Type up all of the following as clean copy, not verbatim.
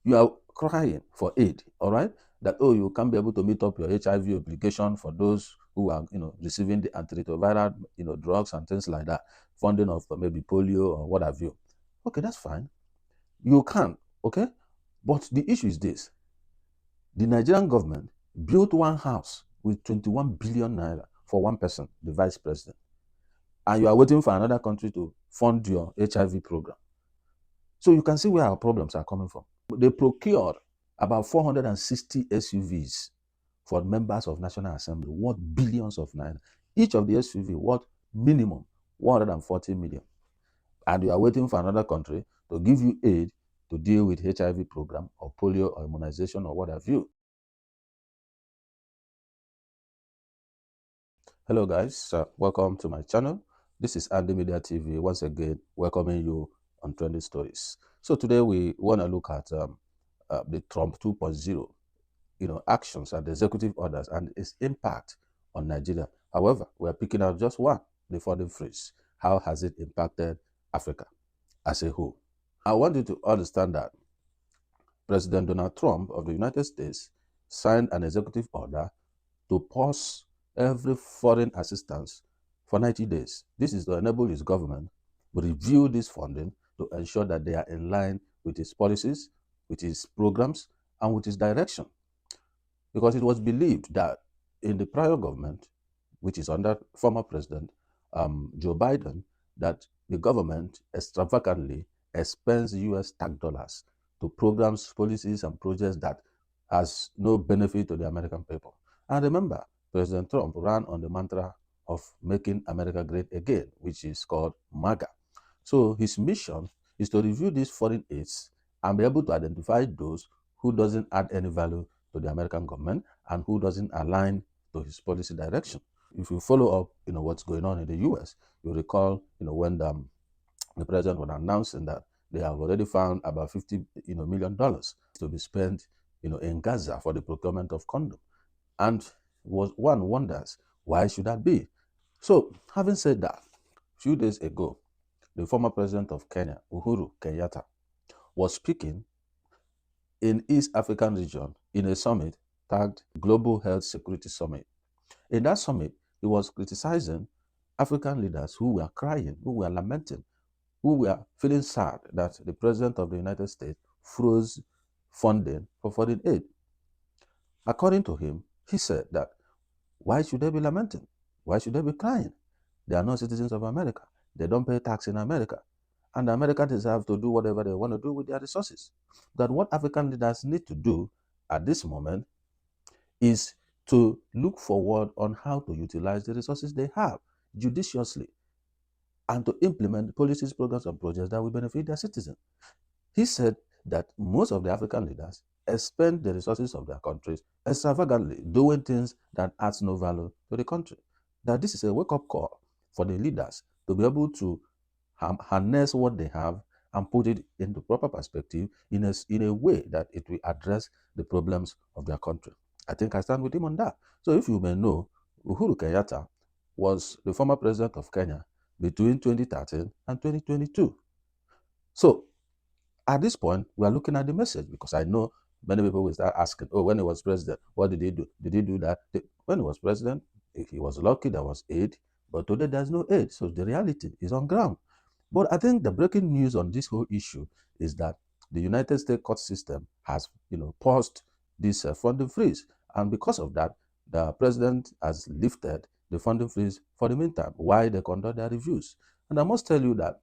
You are crying for aid, all right? That, oh, you can't be able to meet up your HIV obligation for those who are, receiving the antiretroviral, drugs and things like that, funding of maybe polio or what have you. Okay, that's fine. You can, okay? But the issue is this. The Nigerian government built one house with 21 billion naira for one person, the vice president. And you are waiting for another country to fund your HIV program. So you can see where our problems are coming from. They procured about 460 SUVs for members of National Assembly, worth billions of naira. Each of the SUV worth minimum 140 million. And you are waiting for another country to give you aid to deal with HIV program or polio or immunization or what have you. Hello guys, welcome to my channel. This is Andy Media TV, once again welcoming you on Trending Stories. So today we want to look at the Trump 2.0, actions and executive orders and its impact on Nigeria. However, we are picking out just one, the funding freeze. How has it impacted Africa as a whole? I want you to understand that President Donald Trump of the United States signed an executive order to pause every foreign assistance for 90 days. This is to enable his government to review this funding to ensure that they are in line with his policies, with his programs, and with his direction. Because it was believed that in the prior government, which is under former President Joe Biden, that the government extravagantly expends US tax dollars to programs, policies, and projects that has no benefit to the American people. And remember, President Trump ran on the mantra of making America great again, which is called MAGA. So his mission is to review these foreign aids and be able to identify those who doesn't add any value to the American government and who doesn't align to his policy direction. If you follow up, what's going on in the U.S., you recall, when the president was announcing that they have already found about $50 million to be spent, in Gaza for the procurement of condom. And one wonders, why should that be? So, having said that, a few days ago, the former president of Kenya, Uhuru Kenyatta, was speaking in East African region in a summit tagged Global Health Security Summit. In that summit, he was criticizing African leaders who were crying, who were lamenting, who were feeling sad that the President of the United States froze funding for foreign aid. According to him, he said that, why should they be lamenting? Why should they be crying? They are not citizens of America. They don't pay tax in America. And the Americans have to do whatever they want to do with their resources. That what African leaders need to do at this moment is to look forward on how to utilize the resources they have judiciously and to implement policies, programs, and projects that will benefit their citizens. He said that most of the African leaders expend the resources of their countries extravagantly, doing things that adds no value to the country. That this is a wake-up call for the leaders to be able to harness what they have and put it into proper perspective in a way that it will address the problems of their country. I think I stand with him on that. So if you may know, Uhuru Kenyatta was the former president of Kenya between 2013 and 2022. So at this point, we are looking at the message, because I know many people will start asking, oh, when he was president, what did he do? Did he do that? When he was president, if he was lucky, there was aid, but today there's no aid. So the reality is on ground. But I think the breaking news on this whole issue is that the United States court system has, paused this funding freeze. And because of that, the president has lifted the funding freeze for the meantime while they conduct their reviews. And I must tell you that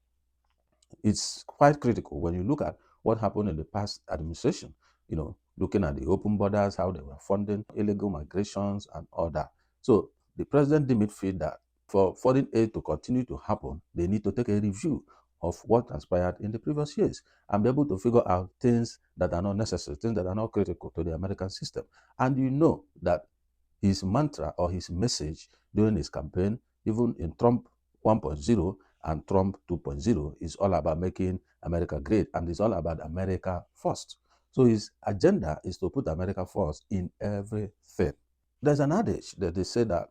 it's quite critical when you look at what happened in the past administration, looking at the open borders, how they were funding illegal migrations and all that. So the president deemed it fit that for foreign aid to continue to happen, they need to take a review of what transpired in the previous years and be able to figure out things that are not necessary, things that are not critical to the American system. And you know that his mantra or his message during his campaign, even in Trump 1.0 and Trump 2.0, is all about making America great, and it's all about America first. So his agenda is to put America first in everything. There's an adage that they say that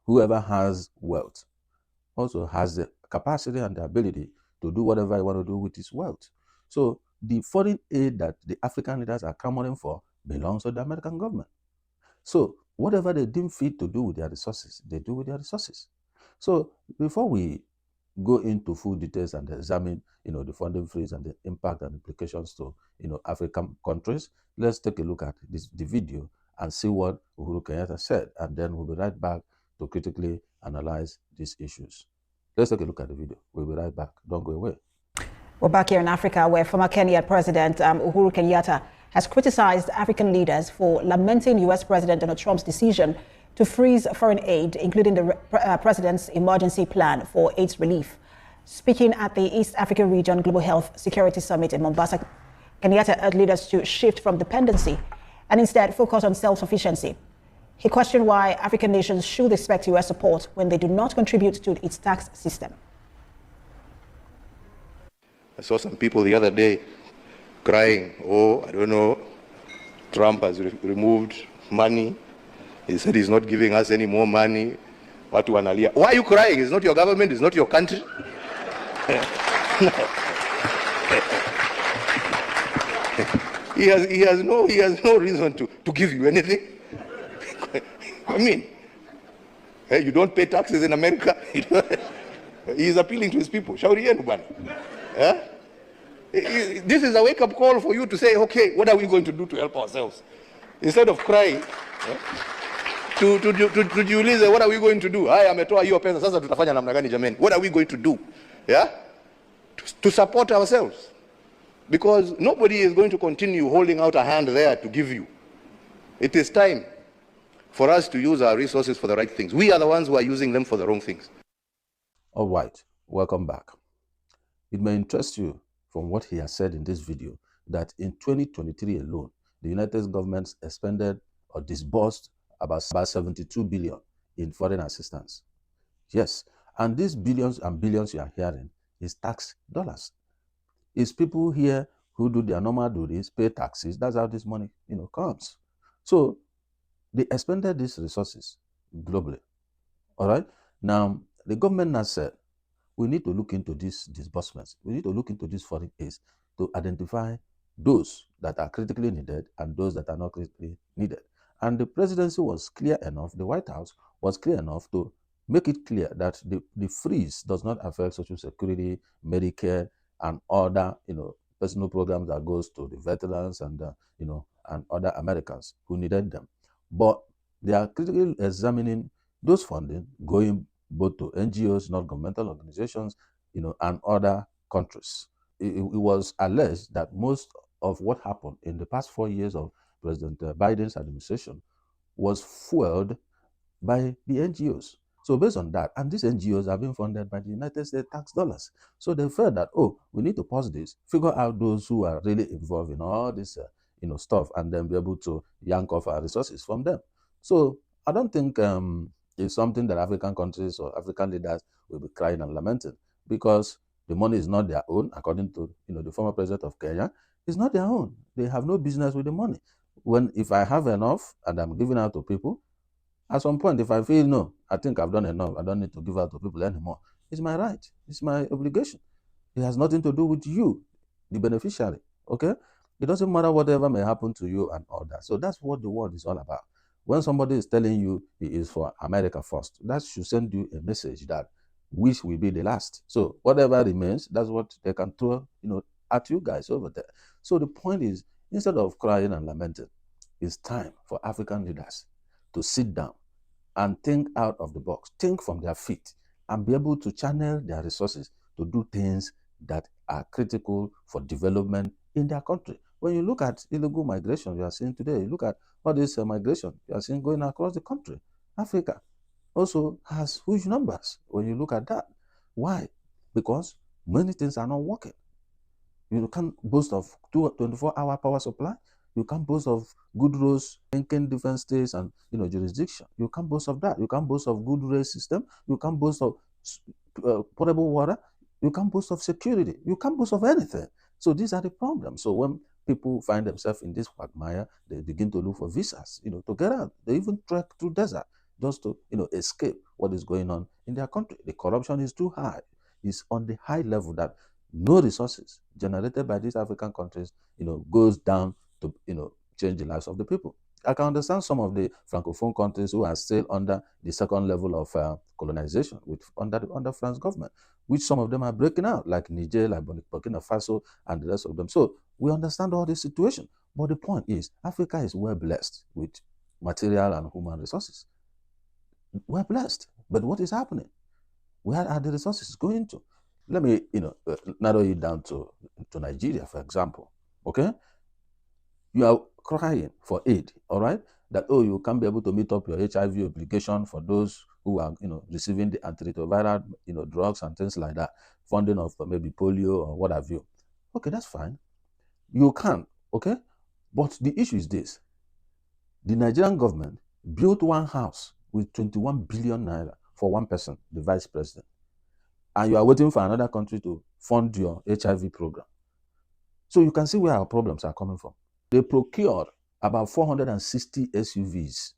whoever has wealth also has the capacity and the ability to do whatever he want to do with his wealth. So the foreign aid that the African leaders are clamoring for belongs to the American government. So whatever they deem fit to do with their resources, they do with their resources. So before we go into full details and examine, the funding freeze and the impact and implications to, African countries, let's take a look at the video and see what Uhuru Kenyatta said, and then we'll be right back to critically analyze these issues. Let's take a look at the video. We'll be right back. Don't go away. We're back here in Africa, where former Kenyan President Uhuru Kenyatta has criticized African leaders for lamenting U.S. President Donald Trump's decision to freeze foreign aid, including the president's emergency plan for AIDS relief. Speaking at the East African Region Global Health Security Summit in Mombasa, Kenyatta urged leaders to shift from dependency and instead focus on self-sufficiency. He questioned why African nations should expect U.S. support when they do not contribute to its tax system. I saw some people the other day crying, oh, I don't know, Trump has removed money. He said he's not giving us any more money. Watu wanalia. Why are you crying? It's not your government, it's not your country. He has no reason to give you anything. I mean, you don't pay taxes in America. He is appealing to his people. Shauri yenu bwana. This is a wake-up call for you to say, okay, what are we going to do to help ourselves? Instead of crying, to jiulize, what are we going to do? Haya ametoa hiyo pesa, sasa tutafanya namna gani jameni? What are we going to do? Yeah? To support ourselves. Because nobody is going to continue holding out a hand there to give you. It is time for us to use our resources for the right things. We are the ones who are using them for the wrong things. All right, welcome back. It may interest you from what he has said in this video that in 2023 alone, the United States government expended or disbursed about 72 billion in foreign assistance. Yes, and these billions and billions you are hearing is tax dollars. It's people here who do their normal duties, pay taxes. That's how this money, comes. So they expended these resources globally. All right. Now the government has said we need to look into these disbursements. We need to look into these foreign aids to identify those that are critically needed and those that are not critically needed. And the presidency was clear enough, the White House was clear enough to make it clear that the freeze does not affect Social Security, Medicare, and other, personal programs that goes to the veterans and, and other Americans who needed them. But they are critically examining those funding going both to NGOs, non-governmental organizations, and other countries. It was alleged that most of what happened in the past 4 years of President Biden's administration was fueled by the NGOs. So based on that, and these NGOs are being funded by the United States tax dollars. So they felt that, we need to pause this, figure out those who are really involved in all this, stuff, and then be able to yank off our resources from them. So I don't think it's something that African countries or African leaders will be crying and lamenting, because the money is not their own, according to the former president of Kenya. It's not their own. They have no business with the money. If I have enough and I'm giving out to people, at some point, if I feel, no, I think I've done enough, I don't need to give out to people anymore, it's my right. It's my obligation. It has nothing to do with you, the beneficiary, okay? It doesn't matter whatever may happen to you and all that. So that's what the world is all about. When somebody is telling you he is for America first, that should send you a message that which will be the last. So whatever remains, that's what they can throw, at you guys over there. So the point is, instead of crying and lamenting, it's time for African leaders to sit down and think out of the box, think from their feet, and be able to channel their resources to do things that are critical for development in their country. When you look at illegal migration you are seeing today, you look at all this migration you are seeing going across the country. Africa also has huge numbers when you look at that. Why? Because many things are not working. You can't boast of 24-hour power supply. You can't boast of good roads linking different states and jurisdiction. You can't boast of that. You can't boast of good rail system. You can't boast of potable water. You can't boast of security. You can't boast of anything. So these are the problems. So when people find themselves in this quagmire, they begin to look for visas, to get out. They even trek through desert just to, escape what is going on in their country. The corruption is too high. It's on the high level that no resources generated by these African countries, goes down to, change the lives of the people. I can understand some of the Francophone countries who are still under the second level of colonization under France government, which some of them are breaking out, like Niger, like Burkina Faso, and the rest of them. So we understand all this situation. But the point is, Africa is well blessed with material and human resources. We're blessed. But what is happening? Where are the resources going to? Let me, narrow it down to Nigeria, for example. Okay? You are crying for aid, all right? That, oh, you can't be able to meet up your HIV obligation for those who are, receiving the antiretroviral, drugs and things like that, funding of maybe polio or what have you. Okay, that's fine. You can, okay? But the issue is this. The Nigerian government built one house with 21 billion naira for one person, the vice president. And you are waiting for another country to fund your HIV program. So you can see where our problems are coming from. They procured about 460 SUVs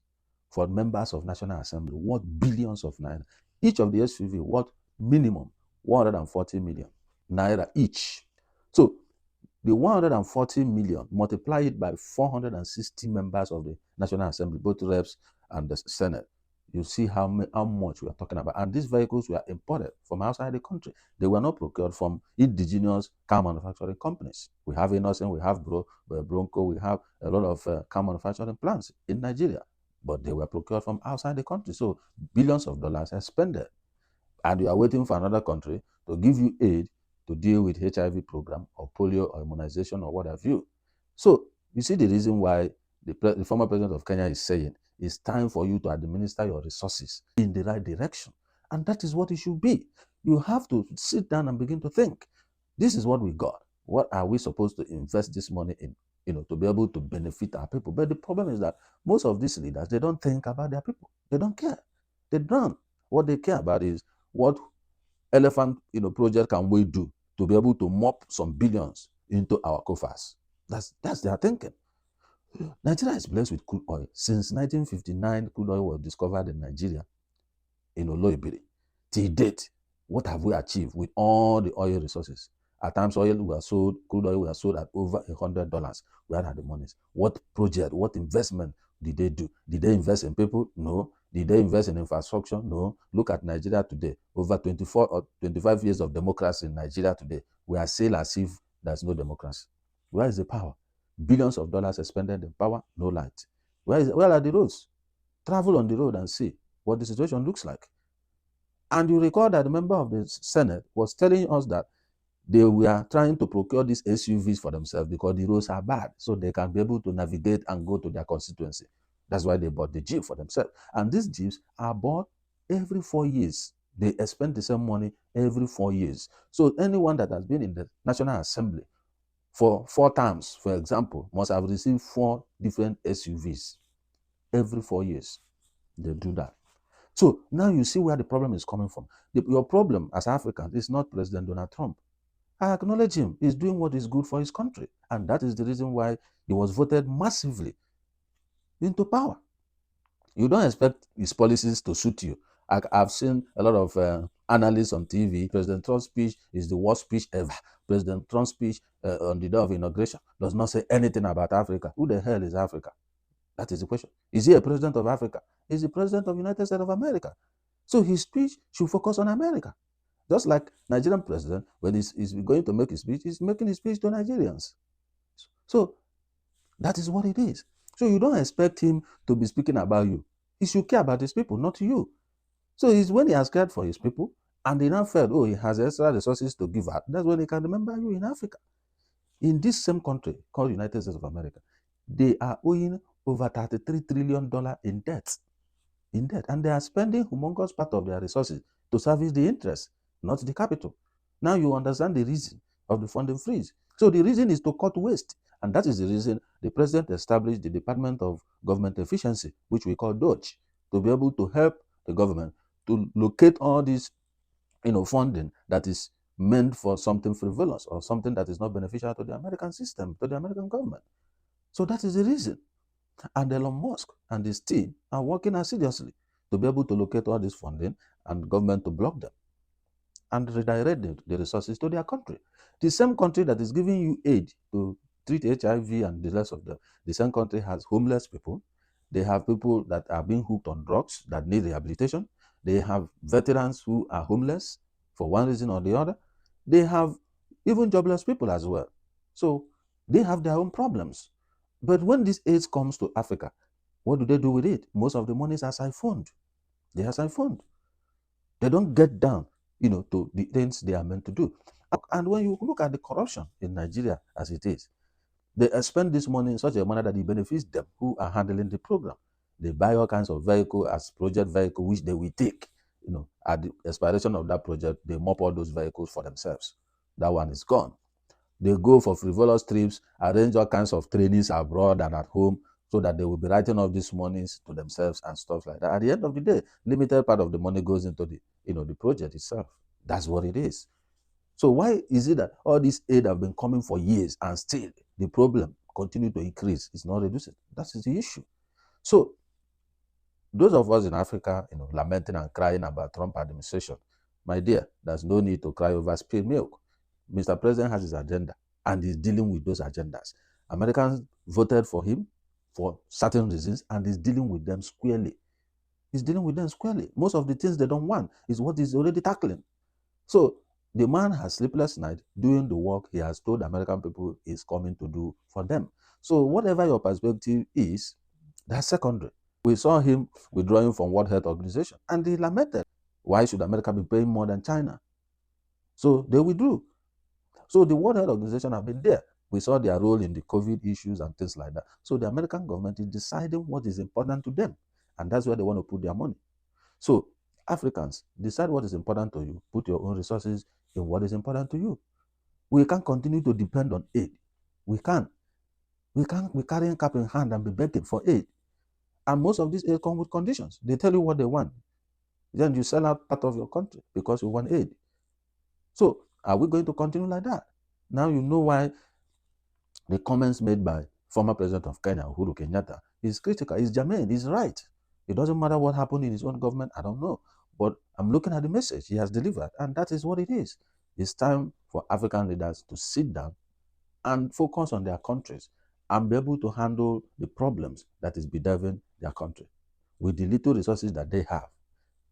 for members of National Assembly, worth billions of naira. Each of the SUV worth minimum 140 million naira each. So the 140 million, multiply it by 460 members of the National Assembly, both reps and the Senate. You see how much we are talking about. And these vehicles were imported from outside the country. They were not procured from indigenous car manufacturing companies. We have Innocent, we have Bronco, we have a lot of car manufacturing plants in Nigeria, but they were procured from outside the country. So billions of dollars are spent. And you are waiting for another country to give you aid to deal with HIV program or polio or immunization or what have you. So you see the reason why the former president of Kenya is saying it's time for you to administer your resources in the right direction. And that is what it should be. You have to sit down and begin to think. This is what we got. What are we supposed to invest this money in, to be able to benefit our people? But the problem is that most of these leaders, they don't think about their people. They don't care. They don't. What they care about is what elephant project can we do to be able to mop some billions into our coffers. That's their thinking. Nigeria is blessed with crude oil. Since 1959, crude oil was discovered in Nigeria, in Oloibiri. Till date, what have we achieved with all the oil resources? At times, crude oil was sold at over $100. Where are the monies? What project, what investment did they do? Did they invest in people? No. Did they invest in infrastructure? No. Look at Nigeria today. Over 24 or 25 years of democracy in Nigeria today. We are still as if there's no democracy. Where is the power? Billions of dollars expended in power, no light. Where are the roads? Travel on the road and see what the situation looks like. And you recall that the member of the Senate was telling us that they were trying to procure these SUVs for themselves because the roads are bad, so they can be able to navigate and go to their constituency. That's why they bought the Jeep for themselves. And these Jeeps are bought every 4 years. They spend the same money every 4 years. So anyone that has been in the National Assembly for 4 terms, for example, must have received 4 different SUVs every 4 years. They do that. So now you see where the problem is coming from. Your problem as Africans is not President Donald Trump. I acknowledge him. He's doing what is good for his country. And that is the reason why he was voted massively into power. You don't expect his policies to suit you. I've seen a lot of analysts on TV. President Trump's speech is the worst speech ever. President Trump's speech on the day of inauguration does not say anything about Africa. Who the hell is Africa? That is the question. Is he a president of Africa? He's the president of the United States of America. So his speech should focus on America. Just like Nigerian president, when he's going to make his speech, he's making his speech to Nigerians. So that is what it is. So you don't expect him to be speaking about you. He should care about his people, not you. So it's when he has cared for his people, and they now felt, oh, he has extra resources to give out. That's when he can remember you in Africa. In this same country called United States of America, they are owing over $33 trillion in debt. And they are spending humongous part of their resources to service the interest, not the capital. Now you understand the reason of the funding freeze. So the reason is to cut waste. And that is the reason the president established the Department of Government Efficiency, which we call DOGE, to be able to help the government to locate all this funding that is meant for something frivolous or something that is not beneficial to the American system, to the American government. So that is the reason. And Elon Musk and his team are working assiduously to be able to locate all this funding and government to block them and redirect the resources to their country. The same country that is giving you aid to treat HIV and the rest of them, the same country has homeless people. They have people that are being hooked on drugs that need rehabilitation. They have veterans who are homeless for one reason or the other. They have even jobless people as well. So they have their own problems. But when this aid comes to Africa, what do they do with it? Most of the money is siphoned. They are siphoned. They don't get down, to the things they are meant to do. And when you look at the corruption in Nigeria as it is, they spend this money in such a manner that it benefits them who are handling the program. They buy all kinds of vehicle as project vehicle, which they will take. At the expiration of that project, they mop all those vehicles for themselves. That one is gone. They go for frivolous trips, arrange all kinds of trainings abroad and at home, so that they will be writing off these monies to themselves and stuff like that. At the end of the day, limited part of the money goes into the project itself. That's what it is. So why is it that all this aid have been coming for years and still the problem continue to increase? It's not reducing. That is the issue. So those of us in Africa, lamenting and crying about Trump administration, my dear, there's no need to cry over spilled milk. Mr. President has his agenda and is dealing with those agendas. Americans voted for him for certain reasons and is dealing with them squarely. He's dealing with them squarely. Most of the things they don't want is what he's already tackling. So the man has sleepless night doing the work he has told American people is coming to do for them. So whatever your perspective is, that's secondary. We saw him withdrawing from World Health Organization and he lamented, why should America be paying more than China? So they withdrew. So the World Health Organization have been there. We saw their role in the COVID issues and things like that. So the American government is deciding what is important to them. And that's where they want to put their money. So Africans, decide what is important to you. Put your own resources in what is important to you. We can't continue to depend on aid. We can't. We can't be carrying cap in hand and be begging for aid. And most of these aid come with conditions. They tell you what they want. Then you sell out part of your country because you want aid. So are we going to continue like that? Now you know why the comments made by former president of Kenya, Uhuru Kenyatta, is critical. He's germane. He's right. It doesn't matter what happened in his own government. I don't know. But I'm looking at the message he has delivered, and that is what it is. It's time for African leaders to sit down and focus on their countries and be able to handle the problems that is bedeviling their country. With the little resources that they have,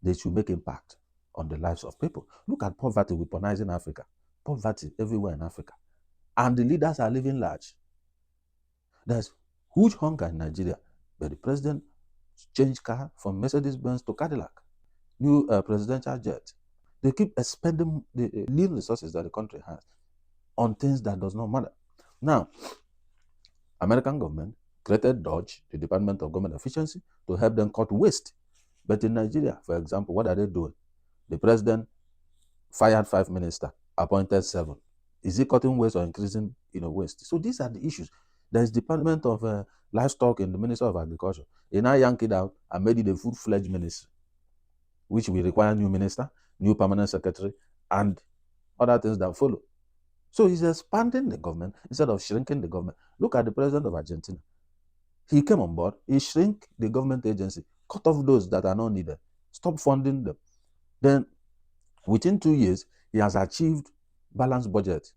they should make impact on the lives of people. Look at poverty weaponizing Africa. Poverty everywhere in Africa. And the leaders are living large. There's huge hunger in Nigeria, but the president changed car from Mercedes-Benz to Cadillac, new presidential jet. They keep expending the little resources that the country has on things that does not matter. Now, American government created DOGE, the Department of Government Efficiency, to help them cut waste. But in Nigeria, for example, what are they doing? The president fired 5 ministers, appointed 7. Is he cutting waste or increasing waste? So these are the issues. There is Department of Livestock in the Ministry of Agriculture. He now yanked it out and made it a full-fledged ministry, which will require new minister, new permanent secretary, and other things that follow. So he's expanding the government instead of shrinking the government. Look at the president of Argentina. He came on board, he shrink the government agency, cut off those that are not needed, stop funding them. Then within 2 years, he has achieved balanced budget,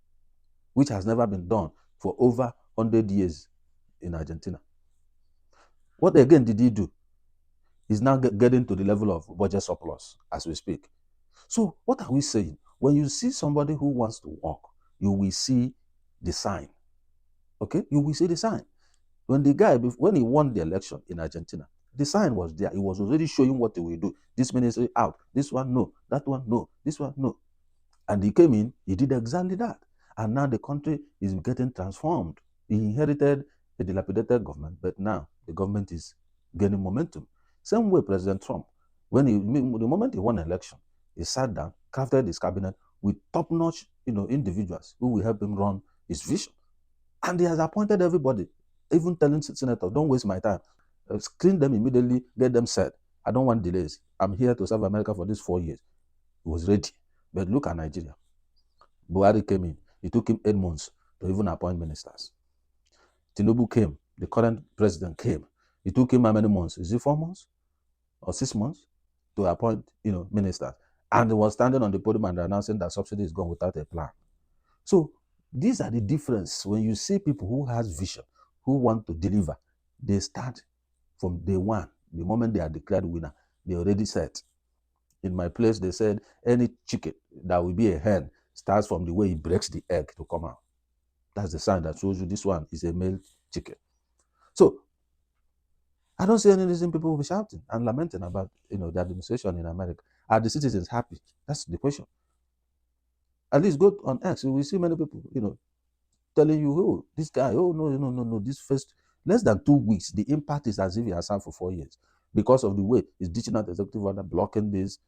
which has never been done for over 100 years in Argentina. What again did he do? He's now getting to the level of budget surplus as we speak. So what are we saying? When you see somebody who wants to work, you will see the sign. Okay? You will see the sign. When the guy, when he won the election in Argentina, the sign was there. He was already showing what he will do. This ministry out. This one, no. That one, no. This one, no. And he came in, he did exactly that. And now the country is getting transformed. He inherited a dilapidated government, but now the government is gaining momentum. Same way President Trump, the moment he won an election, he sat down, crafted his cabinet with top-notch individuals who will help him run his vision. And he has appointed everybody, even telling senators, don't waste my time. Screen them immediately, get them set. I don't want delays. I'm here to serve America for these 4 years. He was ready. But look at Nigeria. Buhari came in. It took him 8 months to even appoint ministers. Tinubu came. The current president came. It took him how many months? Is it 4 months or 6 months to appoint ministers? And he was standing on the podium and announcing that subsidy is gone without a plan. So These are the difference. When you see people who has vision, who want to deliver, they start from day one. The moment they are declared winner, they already set. In my place, they said any chicken that will be a hen starts from the way it breaks the egg to come out. That's the sign that shows you this one is a male chicken. So I don't see any reason people will be shouting and lamenting about the administration in America. Are the citizens happy? That's the question. At least go on X. You will see many people, telling you, oh, this guy, oh, no, this first less than 2 weeks, the impact is as if he has served for 4 years because of the way he's ditching out executive order, blocking this,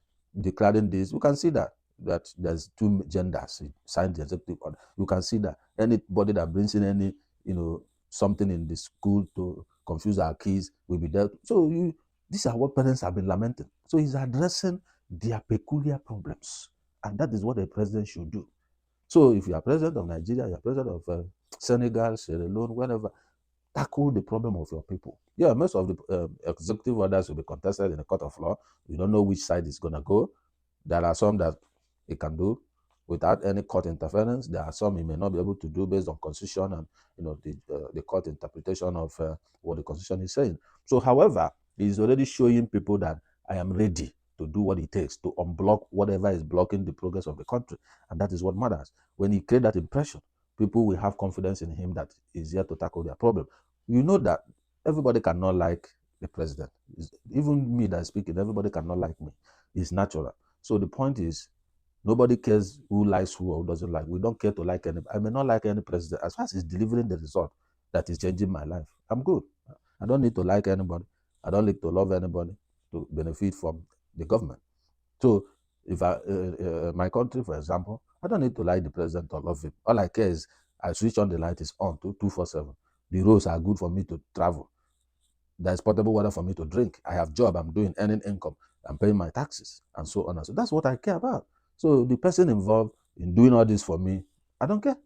declaring this. You can see that there's two genders. He signed the executive order. You can see that anybody that brings in any, something in the school to confuse our kids will be dealt. So these are what parents have been lamenting. So he's addressing their peculiar problems, and that is what a president should do. So if you are president of Nigeria, you are president of Senegal, Sierra Leone, wherever, tackle the problem of your people. Yeah, most of the executive orders will be contested in the court of law. You don't know which side it's going to go. There are some that it can do without any court interference. There are some he may not be able to do based on constitution and the court interpretation of what the constitution is saying. So, however, he's already showing people that I am ready to do what it takes to unblock whatever is blocking the progress of the country, and that is what matters. When he creates that impression, people will have confidence in him that he's here to tackle their problem. You know that everybody cannot like the president. Even me that's speaking, everybody cannot like me. It's natural. So the point is, nobody cares who likes who or who doesn't like. We don't care to like any. I may not like any president. As far as he's delivering the result that is changing my life, I'm good. I don't need to like anybody. I don't need to love anybody to benefit from the government. So if my country, for example, I don't need to like the president or love him. All I care is I switch on the light, is on to 247. The roads are good for me to travel. There's potable water for me to drink. I have job, I'm doing, earning income, I'm paying my taxes, and so on and so. That's what I care about. So the person involved in doing all this for me, I don't care,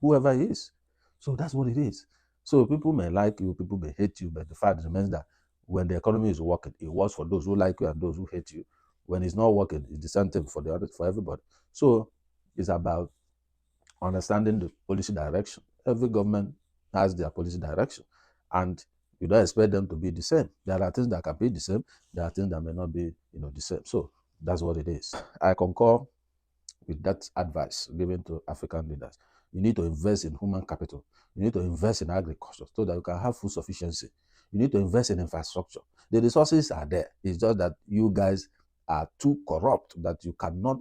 whoever he is. So that's what it is. So people may like you, people may hate you, but the fact remains that when the economy is working, it works for those who like you and those who hate you. When it's not working, it's the same thing for everybody. So it's about understanding the policy direction. Every government has their policy direction, and you don't expect them to be the same. There are things that can be the same. There are things that may not be, the same. So that's what it is. I concur with that advice given to African leaders. You need to invest in human capital. You need to invest in agriculture so that you can have food sufficiency. You need to invest in infrastructure. The resources are there. It's just that you guys are too corrupt that you cannot,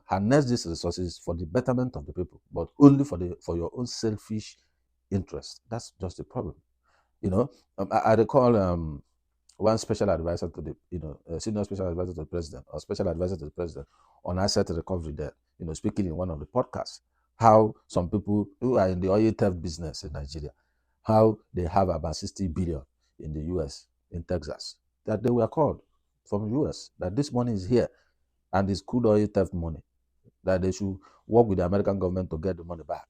harness these resources for the betterment of the people, but only for your own selfish interest. That's just the problem. I recall one special advisor to the, senior special advisor to the president or special advisor to the president on asset recovery there, speaking in one of the podcasts, how some people who are in the oil theft business in Nigeria, how they have about 60 billion in the US, in Texas, that they were called from the US, that this money is here and it's crude oil theft money, that they should work with the American government to get the money back.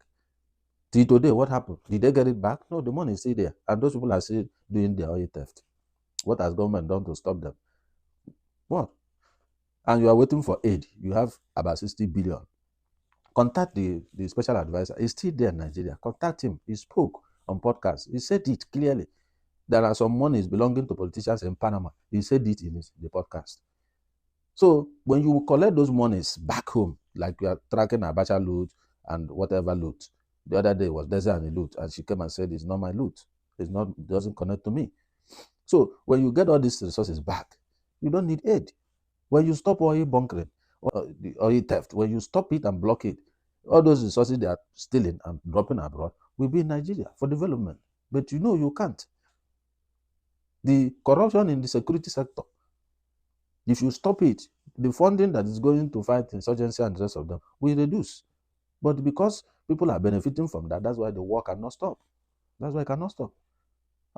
Till today, what happened? Did they get it back? No, the money is still there. And those people are still doing their oil theft. What has government done to stop them? What? And you are waiting for aid. You have about 60 billion. Contact the special advisor. He's still there in Nigeria. Contact him. He spoke on podcast. He said it clearly. There are some monies belonging to politicians in Panama. He said it in the podcast. So when you collect those monies back home, like you are tracking Abacha loot and whatever loot, the other day was Desi and loot, and she came and said, it's not my loot. It doesn't connect to me. So when you get all these resources back, you don't need aid. When you stop oil bunkering, or the oil theft, when you stop it and block it, all those resources they are stealing and dropping abroad will be in Nigeria for development. But you can't. The corruption in the security sector, if you stop it, the funding that is going to fight insurgency and the rest of them will reduce. But because people are benefiting from that, that's why the war cannot stop. That's why it cannot stop.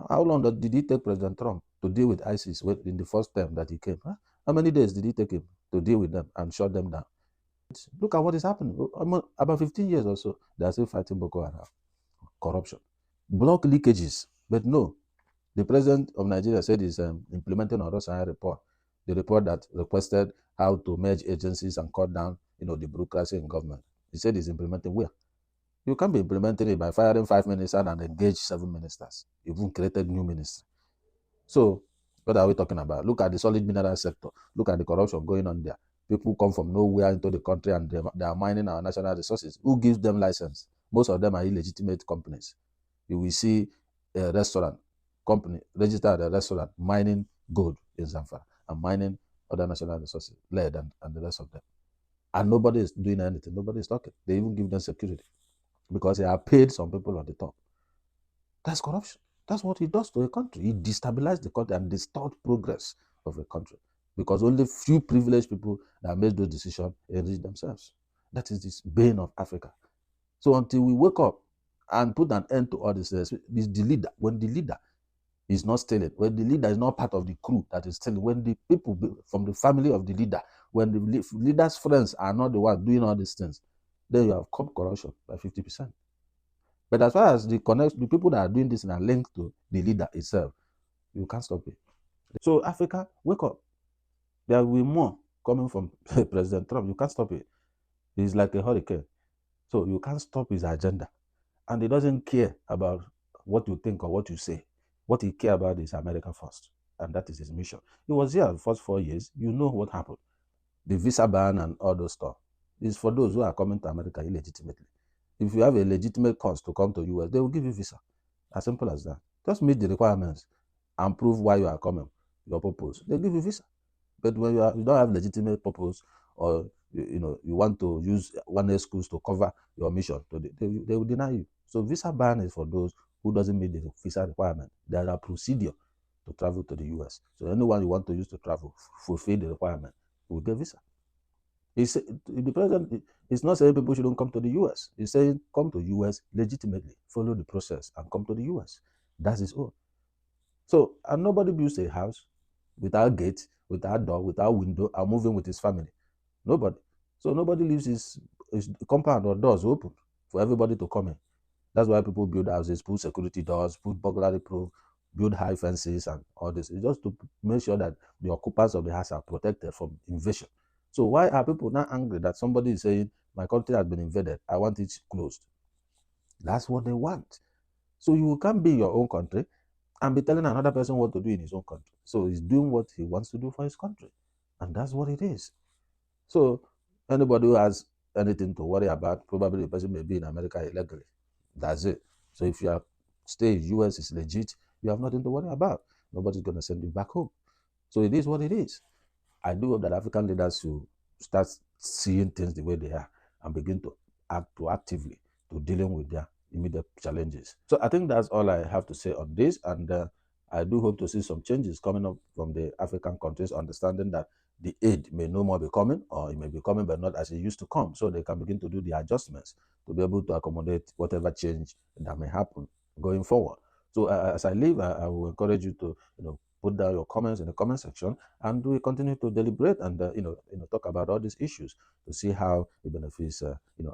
How long did it take President Trump to deal with ISIS in the first term that he came? Huh? How many days did it take him to deal with them and shut them down? Look at what is happening. About 15 years or so, they are still fighting Boko Haram. Corruption. Block leakages. But no, the president of Nigeria said he's implementing a Rosanya report, the report that requested how to merge agencies and cut down, the bureaucracy in government. He said he's implementing where? You can't be implementing it by firing 5 ministers and engage 7 ministers. You've even created new ministry. So what are we talking about? Look at the solid mineral sector. Look at the corruption going on there. People come from nowhere into the country and they are mining our national resources. Who gives them license? Most of them are illegitimate companies. You will see a restaurant company registered a restaurant mining gold in Zamfara and mining other national resources, lead and the rest of them. And nobody is doing anything. Nobody is talking. They even give them security because they have paid some people on the top. That's corruption. That's what it does to a country. It destabilizes the country and distorts progress of a country because only few privileged people that make those decisions enrich themselves. That is this bane of Africa. So until we wake up and put an end to all this, the leader, when the leader is not stealing, when the leader is not part of the crew that is stealing, when the people from the family of the leader, when the leader's friends are not the ones doing all these things, then you have cut corruption by 50%. But as far as the people that are doing this are linked to the leader itself, you can't stop it. So Africa, wake up. There will be more coming from President Trump. You can't stop it. He's like a hurricane. So you can't stop his agenda. And he doesn't care about what you think or what you say. What he cares about is America first. And that is his mission. He was here the first 4 years. You know what happened. The visa ban and all those stuff is for those who are coming to America illegitimately. If you have a legitimate cause to come to US, they will give you visa. As simple as that. Just meet the requirements and prove why you are coming, your purpose. They give you visa. But when you don't have legitimate purpose, or you want to use one excuse to cover your mission, they will deny you. So visa ban is for those who doesn't meet the visa requirement. There are procedure to travel to the US. So anyone you want to use to travel, fulfill the requirement, will get visa. The president is not saying people shouldn't come to the US. He's saying come to US legitimately, follow the process, and come to the US. That's his own. So, and nobody builds a house without gate, without door, without window, and moving with his family. Nobody. So nobody leaves his compound or doors open for everybody to come in. That's why people build houses, put security doors, put burglary proof, build high fences and all this. It's just to make sure that the occupants of the house are protected from invasion. So why are people now angry that somebody is saying, my country has been invaded, I want it closed? That's what they want. So you can't be in your own country and be telling another person what to do in his own country. So he's doing what he wants to do for his country. And that's what it is. So anybody who has anything to worry about, probably the person may be in America illegally. That's it. So if you are stay in US is legit, you have nothing to worry about. Nobody's going to send you back home. So it is what it is. I do hope that African leaders should start seeing things the way they are and begin to act proactively to dealing with their immediate challenges. So I think that's all I have to say on this. And I do hope to see some changes coming up from the African countries, understanding that the aid may no more be coming, or it may be coming, but not as it used to come. So they can begin to do the adjustments to be able to accommodate whatever change that may happen going forward. So as I leave, I will encourage you to put down your comments in the comment section, and we continue to deliberate and talk about all these issues to see how it benefits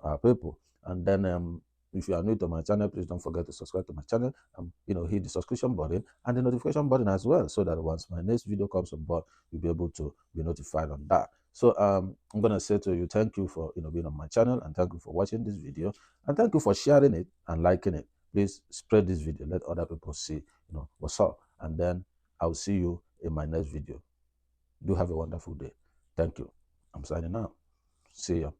our people. And then if you are new to my channel, please don't forget to subscribe to my channel and hit the subscription button and the notification button as well, so that once my next video comes on board, you'll be able to be notified on that. So I'm gonna say to you, thank you for being on my channel, and thank you for watching this video, and thank you for sharing it and liking it. Please spread this video, let other people see what's up, and then I'll see you in my next video. Do have a wonderful day. Thank you. I'm signing out. See ya.